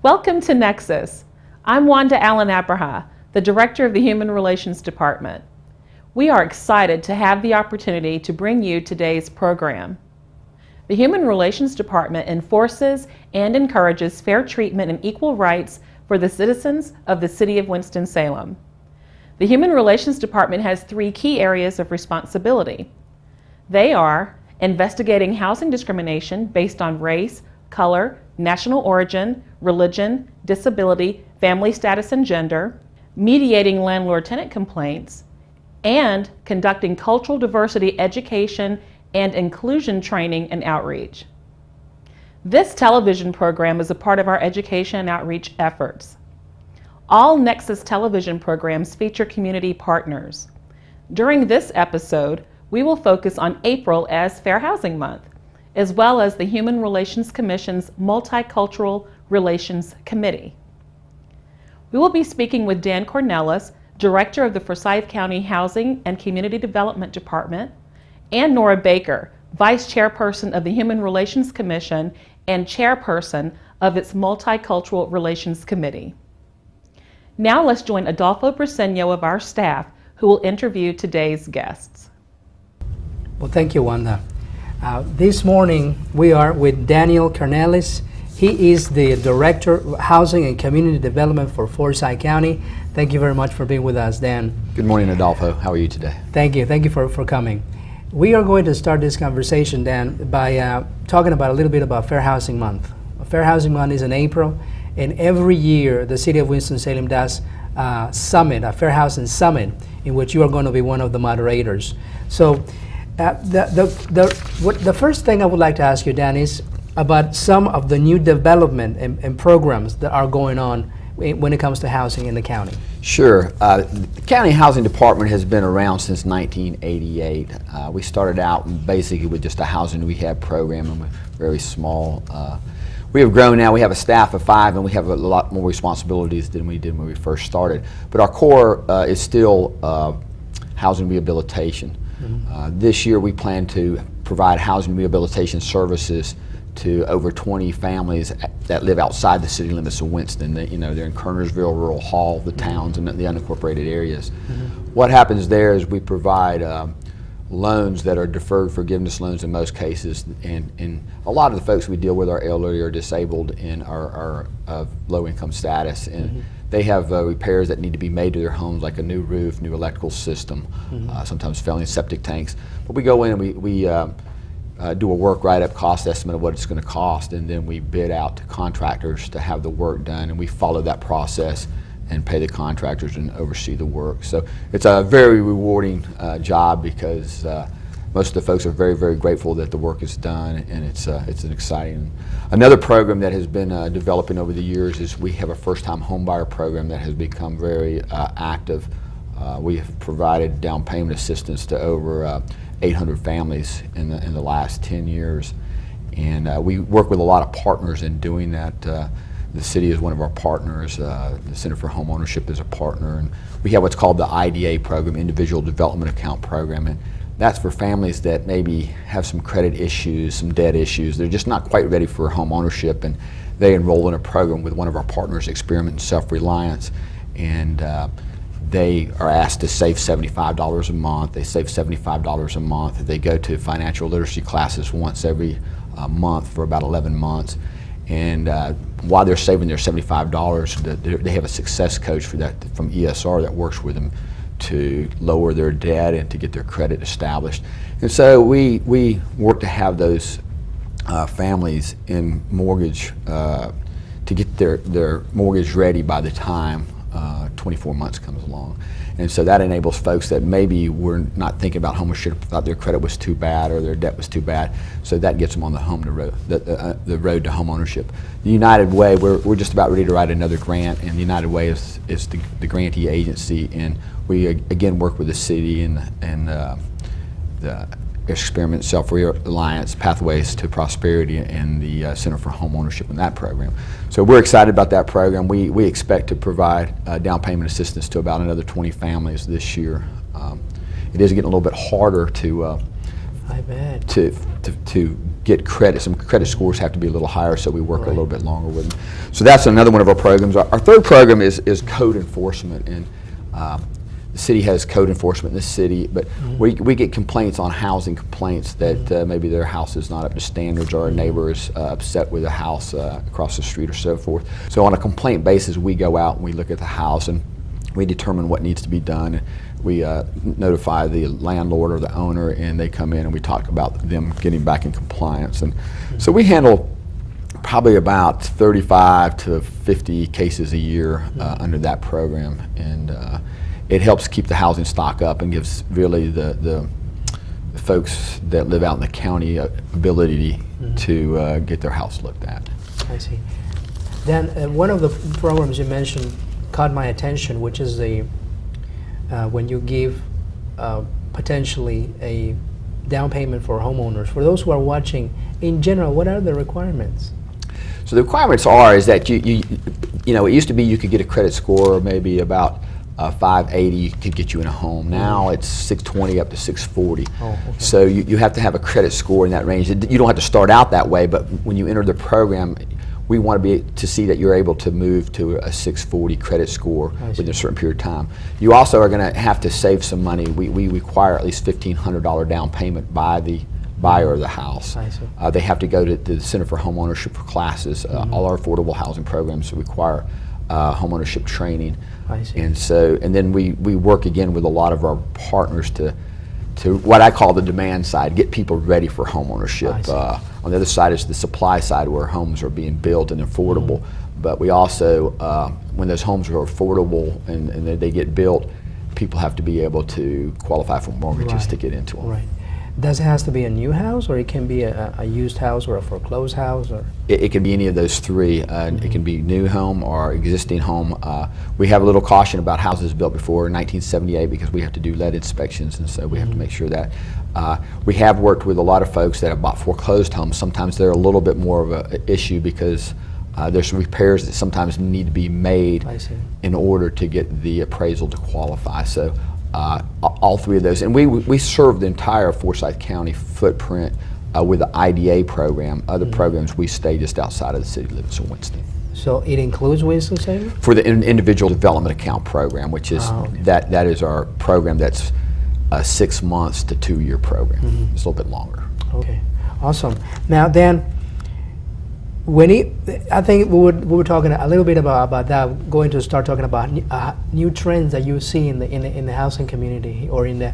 Welcome to Nexus. I'm Wanda Allen-Abraha, the Director of the Human Relations Department. We are excited to have the opportunity to bring you today's program. The Human Relations Department enforces and encourages fair treatment and equal rights for the citizens of the City of Winston-Salem. The Human Relations Department has three key areas of responsibility. They are investigating housing discrimination based on race, color, national origin, religion, disability, family status, and gender, mediating landlord-tenant complaints, and conducting cultural diversity education and inclusion training and outreach. This television program is a part of our education and outreach efforts. All Nexus television programs feature community partners. During this episode, we will focus on April as Fair Housing Month, as well as the Human Relations Commission's Multicultural Relations Committee. We will be speaking with Dan Cornelis, Director of the Forsyth County Housing and Community Development Department, and Nora Baker, Vice Chairperson of the Human Relations Commission and Chairperson of its Multicultural Relations Committee. Now let's join Adolfo Briceño of our staff, who will interview today's guests. Well, thank you, Wanda. This morning we are with Daniel Cornelis. He is the Director of Housing and Community Development for Forsyth County. Thank you very much for being with us, Dan. Good morning, Adolfo. How are you today? Thank you. Thank you for coming. We are going to start this conversation, Dan, by talking about a little bit about Fair Housing Month. Fair Housing Month is in April, and every year the City of Winston-Salem does a Fair Housing Summit, in which you are going to be one of the moderators. So the first thing I would like to ask you, Dan, is about some of the new development and programs that are going on when it comes to housing in the county. Sure. The County Housing Department has been around since 1988. We started out basically with just a housing rehab program, and we're very small. We have grown now. We have a staff of 5, and we have a lot more responsibilities than we did when we first started. But our core is still housing rehabilitation. This year we plan to provide housing rehabilitation services to over 20 families that live outside the city limits of Winston. They're in Kernersville, Rural Hall, the towns, and the unincorporated areas. What happens there is we provide loans that are deferred forgiveness loans in most cases, and a lot of the folks we deal with are elderly or disabled and are of low income status, and they have repairs that need to be made to their homes, like a new roof, new electrical system, sometimes failing septic tanks. But we go in and we do a work write-up cost estimate of what it's going to cost, and then we bid out to contractors to have the work done, and we follow that process and pay the contractors and oversee the work. So it's a very rewarding job, because most of the folks are very, very grateful that the work is done, and it's an exciting. Another program that has been developing over the years is we have a first-time homebuyer program that has become very active. We have provided down payment assistance to over 800 families in the last 10 years, and we work with a lot of partners in doing that. The city is one of our partners. The Center for Home Ownership is a partner, and we have what's called the IDA program, Individual Development Account Program, and that's for families that maybe have some credit issues, some debt issues. They're just not quite ready for home ownership, and they enroll in a program with one of our partners, Experiment in Self-Reliance, and they are asked to save $75 a month. They save $75 a month. They go to financial literacy classes once every month for about 11 months. And while they're saving their $75, they have a success coach for that from ESR that works with them to lower their debt and to get their credit established. And so we work to have those families in mortgage to get their mortgage ready by the time 24 months comes along. And so that enables folks that maybe were not thinking about homeownership, thought their credit was too bad or their debt was too bad, so that gets them on the road to home ownership. The United Way, we're just about ready to write another grant, and the United Way is the grantee agency, and we again work with the city and the Experiment Self-Reliance, Pathways to Prosperity, and the Center for Home Ownership in that program. So we're excited about that program. We expect to provide down payment assistance to about another 20 families this year. It is getting a little bit harder to get credit. Some credit scores have to be a little higher, so we work a little bit longer with them. So that's another one of our programs. Our third program is code enforcement, and the city has code enforcement in the city, but we get complaints on housing complaints that maybe their house is not up to standards, or a neighbor is upset with a house across the street or so forth. So on a complaint basis, we go out and we look at the house and we determine what needs to be done. We notify the landlord or the owner, and they come in and we talk about them getting back in compliance. And so we handle probably about 35 to 50 cases a year under that program, and it helps keep the housing stock up and gives really the folks that live out in the county ability to get their house looked at. I see. Then one of the programs you mentioned caught my attention, which is the when you give potentially a down payment for homeowners. For those who are watching, in general, what are the requirements? So the requirements is that you know, it used to be you could get a credit score maybe about 580 could get you in a home. Now it's 620 up to 640. Oh, okay. So you have to have a credit score in that range. You don't have to start out that way, but when you enter the program, we want to see that you're able to move to a 640 credit score within a certain period of time. You also are going to have to save some money. We require at least $1,500 down payment by the buyer of the house. I see. They have to go to the Center for Home Ownership for classes. All our affordable housing programs require home ownership training. I see. And then we work again with a lot of our partners to what I call the demand side, get people ready for home ownership. On the other side is the supply side, where homes are being built and affordable. But we also, when those homes are affordable and they get built, people have to be able to qualify for mortgages to get into them. Right. Does it have to be a new house, or it can be a used house or a foreclosed house? Or it can be any of those three. It can be new home or existing home. We have a little caution about houses built before 1978 because we have to do lead inspections, and so we have to make sure that. We have worked with a lot of folks that have bought foreclosed homes. Sometimes they're a little bit more of an issue because there's some repairs that sometimes need to be made in order to get the appraisal to qualify. So all three of those, and we serve the entire Forsyth County footprint with the IDA program. Other programs, we stay just outside of the city limits of Winston. So it includes Winston-Salem? For the individual development account program, which is that is our program that's a 6 months to 2 year program. It's a little bit longer. Okay, awesome. Now then, I think we were talking a little bit about that, going to start talking about new trends that you see in the housing community or in the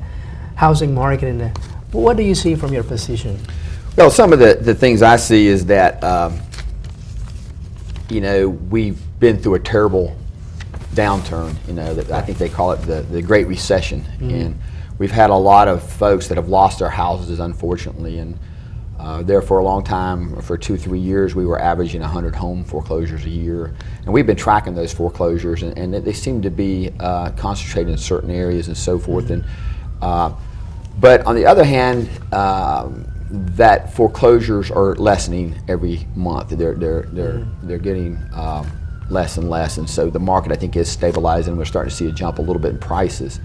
housing market. What do you see from your position? Well, some of the things I see is that you know, we've been through a terrible downturn. You know, that I think they call it the Great Recession, and we've had a lot of folks that have lost their houses, unfortunately, and there for a long time, for 2-3 years, we were averaging 100 home foreclosures a year. And we've been tracking those foreclosures, and they seem to be concentrated in certain areas and so forth. And but on the other hand, that foreclosures are lessening every month. They're getting less and less, and so the market, I think, is stabilizing. We're starting to see a jump a little bit in prices.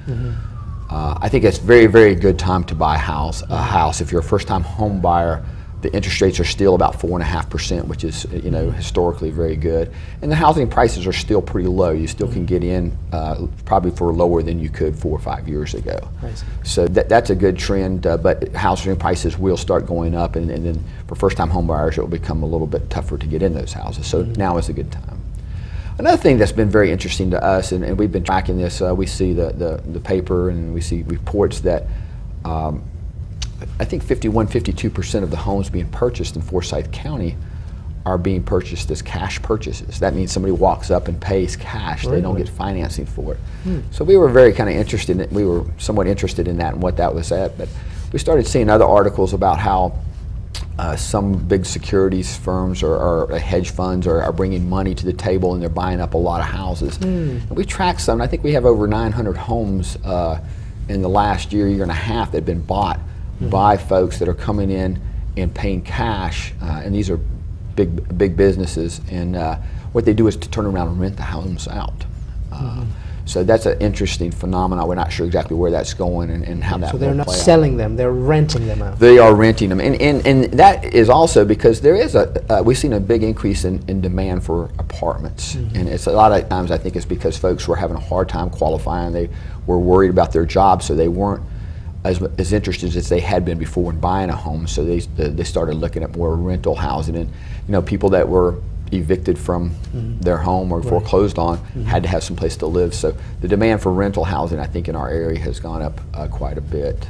I think it's very, very good time to buy a house. If you're a first-time home buyer, the interest rates are still about 4.5%, which is, you know, historically very good. And the housing prices are still pretty low. You still can get in probably for lower than you could 4 or 5 years ago. So that's a good trend, but housing prices will start going up, and then for first-time home buyers, it will become a little bit tougher to get in those houses. So now is a good time. Another thing that's been very interesting to us, and we've been tracking this, we see the paper and we see reports that I think 52% of the homes being purchased in Forsyth County are being purchased as cash purchases. That means somebody walks up and pays cash. They don't get financing for it. So we were very kind of interested we were somewhat interested in that and what that was at, but we started seeing other articles about how some big securities firms or hedge funds are bringing money to the table, and they're buying up a lot of houses. And we tracked some. I think we have over 900 homes in the last year and a half that have been bought by folks that are coming in and paying cash. And these are big businesses. And what they do is to turn around and rent the homes out. So that's an interesting phenomenon. We're not sure exactly where that's going and how that So they're will not play out. selling them, they're renting them out. They are renting them, and that is also because there is we've seen a big increase in demand for apartments, and it's a lot of times I think it's because folks were having a hard time qualifying. They were worried about their jobs, so they weren't as interested as they had been before in buying a home. So they started looking at more rental housing, and people that were evicted from their home or foreclosed on had to have some place to live. So the demand for rental housing, I think, in our area has gone up quite a bit.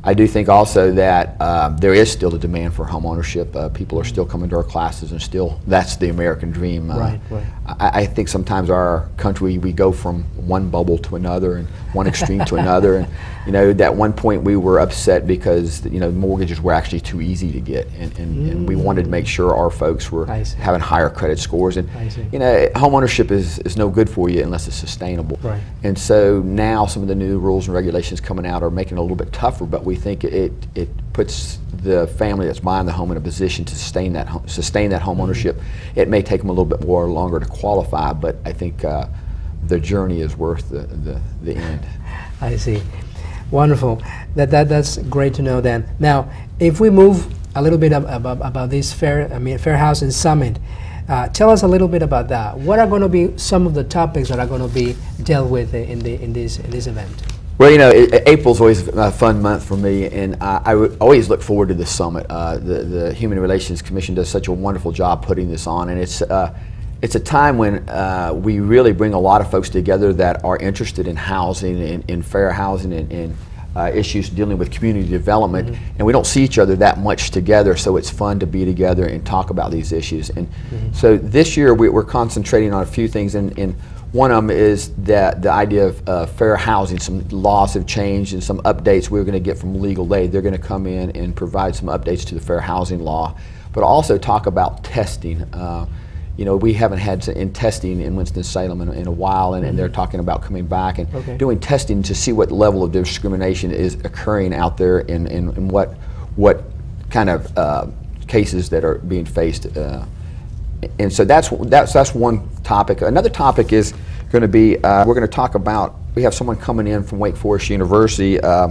I do think also that there is still a demand for home ownership. People are still coming to our classes, and still that's the American dream. Right. I think sometimes our country, we go from one bubble to another and one extreme to another. And at one point we were upset because mortgages were actually too easy to get, and we wanted to make sure our folks were having higher credit scores. And home ownership is no good for you unless it's sustainable. Right. And so now some of the new rules and regulations coming out are making it a little bit tougher, but we think it puts the family that's buying the home in a position to sustain that home ownership. It may take them a little bit more longer to qualify, but I think the journey is worth the end. I see. Wonderful. That's great to know then. Now, if we move a little bit about this Fair Housing Summit, tell us a little bit about that. What are going to be some of the topics that are going to be dealt with in this event? Well, April's always a fun month for me, and I would always look forward to this summit. The Human Relations Commission does such a wonderful job putting this on, and it's a time when we really bring a lot of folks together that are interested in housing and in fair housing and issues dealing with community development, and we don't see each other that much together, so it's fun to be together and talk about these issues. And so this year we're concentrating on a few things, and one of them is that the idea of fair housing. Some laws have changed, and some updates we're going to get from legal aid. They're going to come in and provide some updates to the fair housing law, but also talk about testing. We haven't had testing in Winston-Salem in a while, and they're talking about coming back and doing testing to see what level of discrimination is occurring out there and what kind of cases that are being faced. And so that's one topic. Another topic is going to be we're going to talk about. We have someone coming in from Wake Forest University. I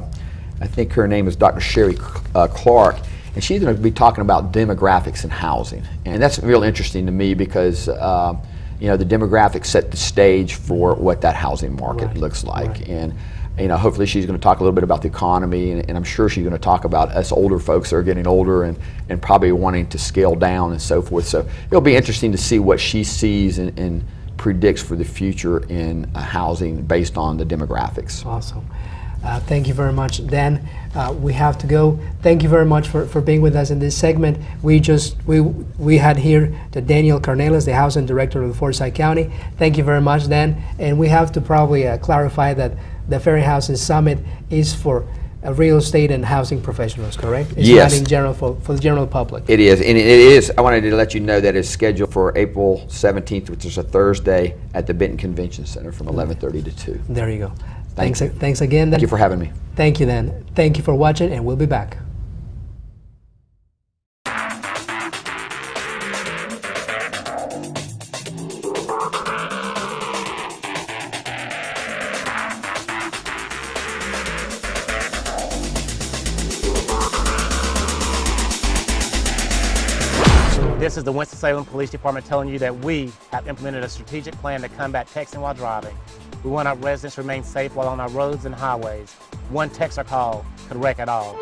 think her name is Dr. Sherry Clark. And she's going to be talking about demographics and housing. And that's real interesting to me because, the demographics set the stage for what that housing market looks like. Right. And, hopefully she's going to talk a little bit about the economy, and I'm sure she's going to talk about us older folks that are getting older and probably wanting to scale down and so forth. So it'll be interesting to see what she sees and predicts for the future in housing based on the demographics. Awesome. Thank you very much, Dan. We have to go. Thank you very much for being with us in this segment. We had here the Daniel Carnelas, the Housing Director of Forsyth County. Thank you very much, Dan. And we have to probably clarify that the Fair Housing Summit is for real estate and housing professionals, correct? It's Yes. not in general for the general public. It is, and it is. I wanted to let you know that it's scheduled for April 17th, which is a Thursday, at the Benton Convention Center from 11:30 to 2. There you go. Thank you. Thanks again, Dan. Thank you for having me. Thank you, Dan. Thank you for watching, and we'll be back. This is the Winston-Salem Police Department telling you that we have implemented a strategic plan to combat texting while driving. We want our residents to remain safe while on our roads and highways. One text or call could wreck it all.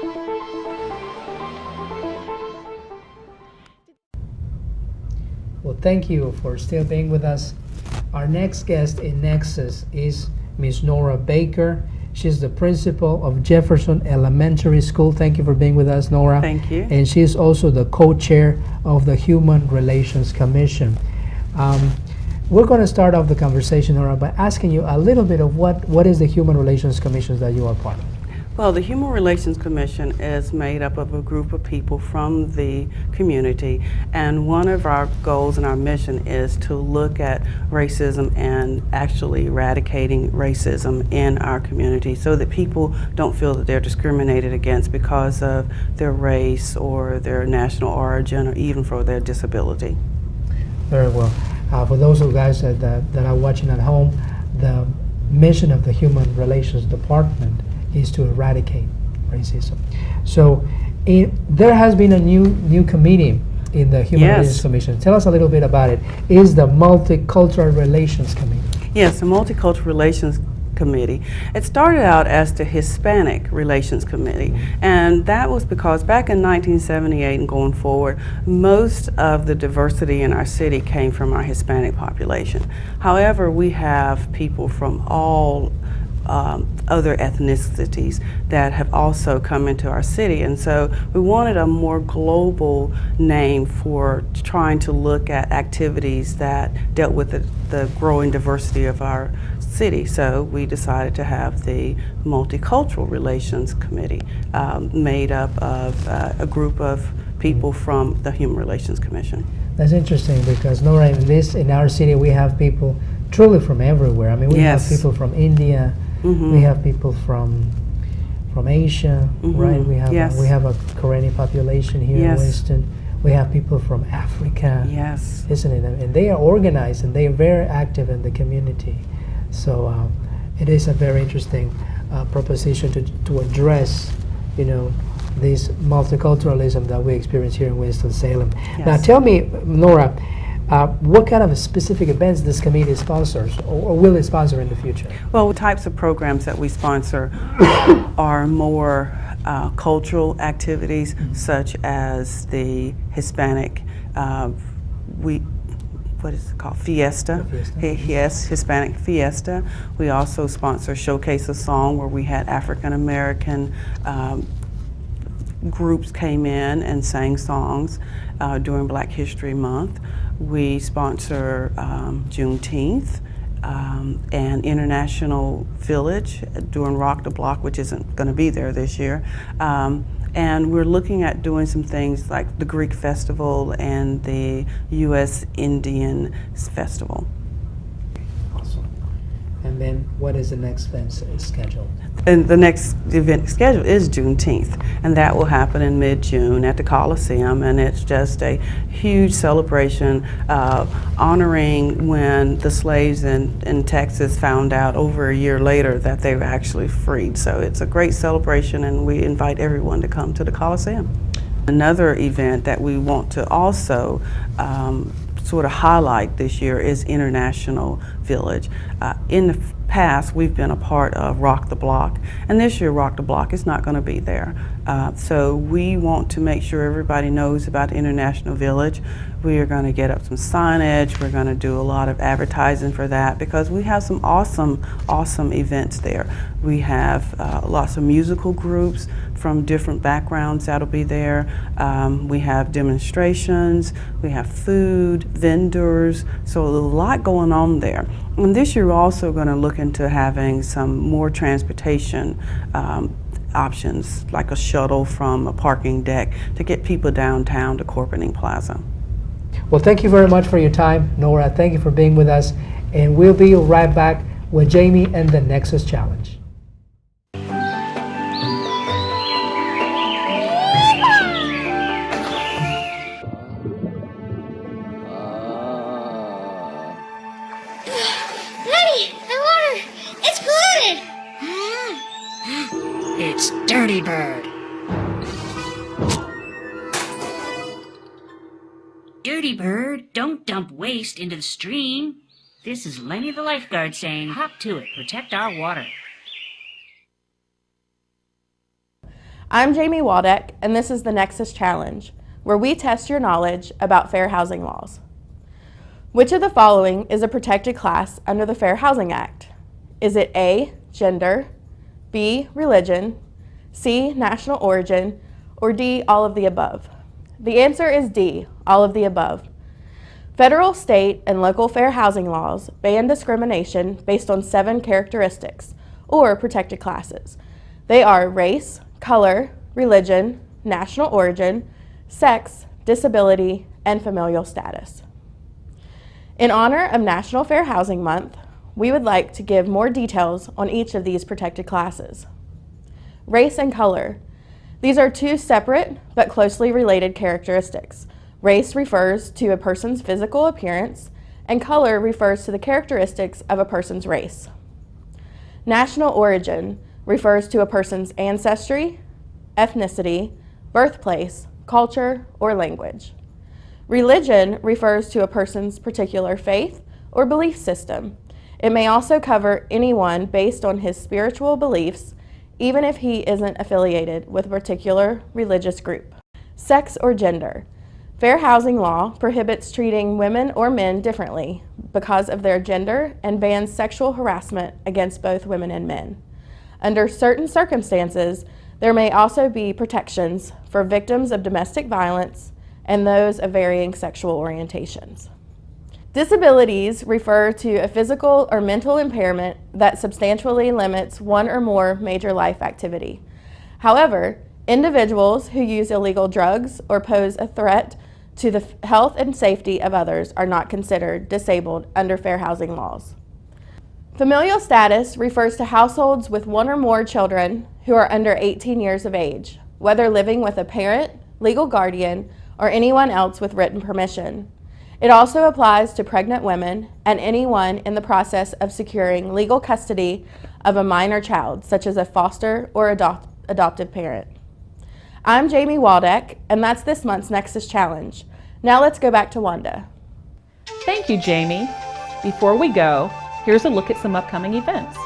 Well, thank you for still being with us. Our next guest in Nexus is Ms. Nora Baker. She's the principal of Jefferson Elementary School. Thank you for being with us, Nora. Thank you. And she's also the co-chair of the Human Relations Commission. We're going to start off the conversation, Nora, by asking you a little bit of what is the Human Relations Commission that you are part of? Well, the Human Relations Commission is made up of a group of people from the community, and one of our goals and our mission is to look at racism and actually eradicating racism in our community so that people don't feel that they're discriminated against because of their race or their national origin or even for their disability. Very well. For those of you guys that are watching at home, the mission of the Human Relations Department is to eradicate racism. So there has been a new committee in the Human Yes. Relations Commission. Tell us a little bit about it. Is the Multicultural Relations Committee? Yes, the Multicultural Relations Committee. It started out as the Hispanic Relations Committee, and that was because back in 1978 and going forward, most of the diversity in our city came from our Hispanic population. However, we have people from all other ethnicities that have also come into our city, and so we wanted a more global name for trying to look at activities that dealt with the growing diversity of our city. So we decided to have the Multicultural Relations Committee made up of a group of people from the Human Relations Commission. That's interesting because Nora, in our city we have people truly from everywhere. I mean, we Yes. have people from India, we have people from Asia, right? Yes. We have a Korean population here Yes. in Winston. We have people from Africa, Yes. isn't it? And they are organized and they are very active in the community. So it is a very interesting proposition to address, this multiculturalism that we experience here in Winston-Salem. Yes. Now tell me, Nora, what kind of specific events this committee sponsors or will it sponsor in the future? Well, the types of programs that we sponsor are more cultural activities, such as the Hispanic, what is it called? Fiesta. Yes, Hispanic Fiesta. We also sponsor Showcase a Song, where we had African American groups came in and sang songs during Black History Month. We sponsor Juneteenth and International Village during Rock the Block, which isn't going to be there this year. And we're looking at doing some things like the Greek Festival and the U.S. Indian Festival. Awesome. And then what is the next event scheduled? And the next event scheduled is Juneteenth, and that will happen in mid-June at the Coliseum, and it's just a huge celebration honoring when the slaves in Texas found out over a year later that they were actually freed. So it's a great celebration, and we invite everyone to come to the Coliseum. Another event that we want to also sort of highlight this year is International Village. In the past, we've been a part of Rock the Block, and this year Rock the Block is not going to be there. So we want to make sure everybody knows about the International Village. We are going to get up some signage. We're going to do a lot of advertising for that because we have some awesome events there. We have lots of musical groups from different backgrounds that'll be there. We have demonstrations, we have food, vendors, so a lot going on there. And this year we're also going to look into having some more transportation options, like a shuttle from a parking deck to get people downtown to Corponing Plaza. Well, thank you very much for your time, Nora. Thank you for being with us. And we'll be right back with Jamie and the Nexus Challenge. Daddy, my water! It's polluted! It's Dirty Bird. Dirty Bird, don't dump waste into the stream. This is Lenny the lifeguard saying, hop to it, protect our water. I'm Jamie Waldeck, and this is the Nexus Challenge, where we test your knowledge about fair housing laws. Which of the following is a protected class under the Fair Housing Act? Is it A, gender, B, religion, C, national origin, or D, all of the above? The answer is D, all of the above. Federal, state, and local fair housing laws ban discrimination based on 7 characteristics, or protected classes. They are race, color, religion, national origin, sex, disability, and familial status. In honor of National Fair Housing Month, we would like to give more details on each of these protected classes. Race and color. These are 2 separate but closely related characteristics. Race refers to a person's physical appearance, and color refers to the characteristics of a person's race. National origin refers to a person's ancestry, ethnicity, birthplace, culture, or language. Religion refers to a person's particular faith or belief system. It may also cover anyone based on his spiritual beliefs, even if he isn't affiliated with a particular religious group. Sex or gender. Fair housing law prohibits treating women or men differently because of their gender and bans sexual harassment against both women and men. Under certain circumstances, there may also be protections for victims of domestic violence and those of varying sexual orientations. Disabilities refer to a physical or mental impairment that substantially limits one or more major life activity. However, individuals who use illegal drugs or pose a threat to the health and safety of others are not considered disabled under fair housing laws. Familial status refers to households with one or more children who are under 18 years of age, whether living with a parent, legal guardian, or anyone else with written permission. It also applies to pregnant women and anyone in the process of securing legal custody of a minor child, such as a foster or adoptive parent. I'm Jamie Waldeck, and that's this month's Nexus Challenge. Now let's go back to Wanda. Thank you, Jamie. Before we go, here's a look at some upcoming events.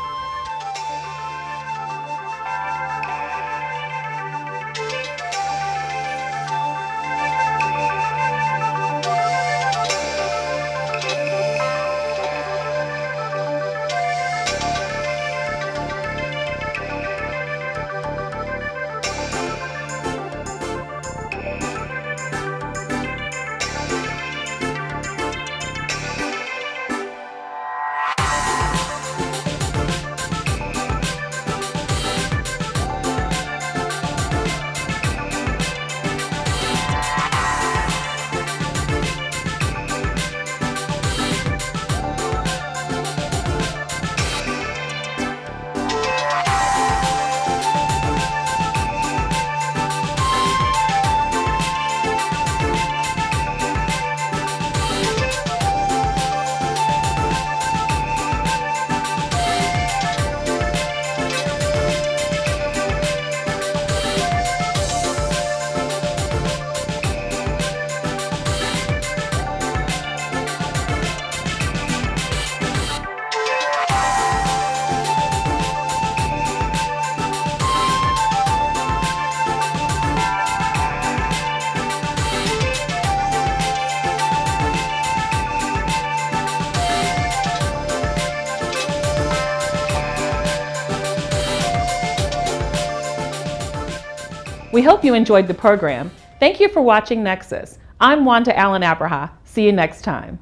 We hope you enjoyed the program. Thank you for watching Nexus. I'm Wanda Allen Abraha. See you next time.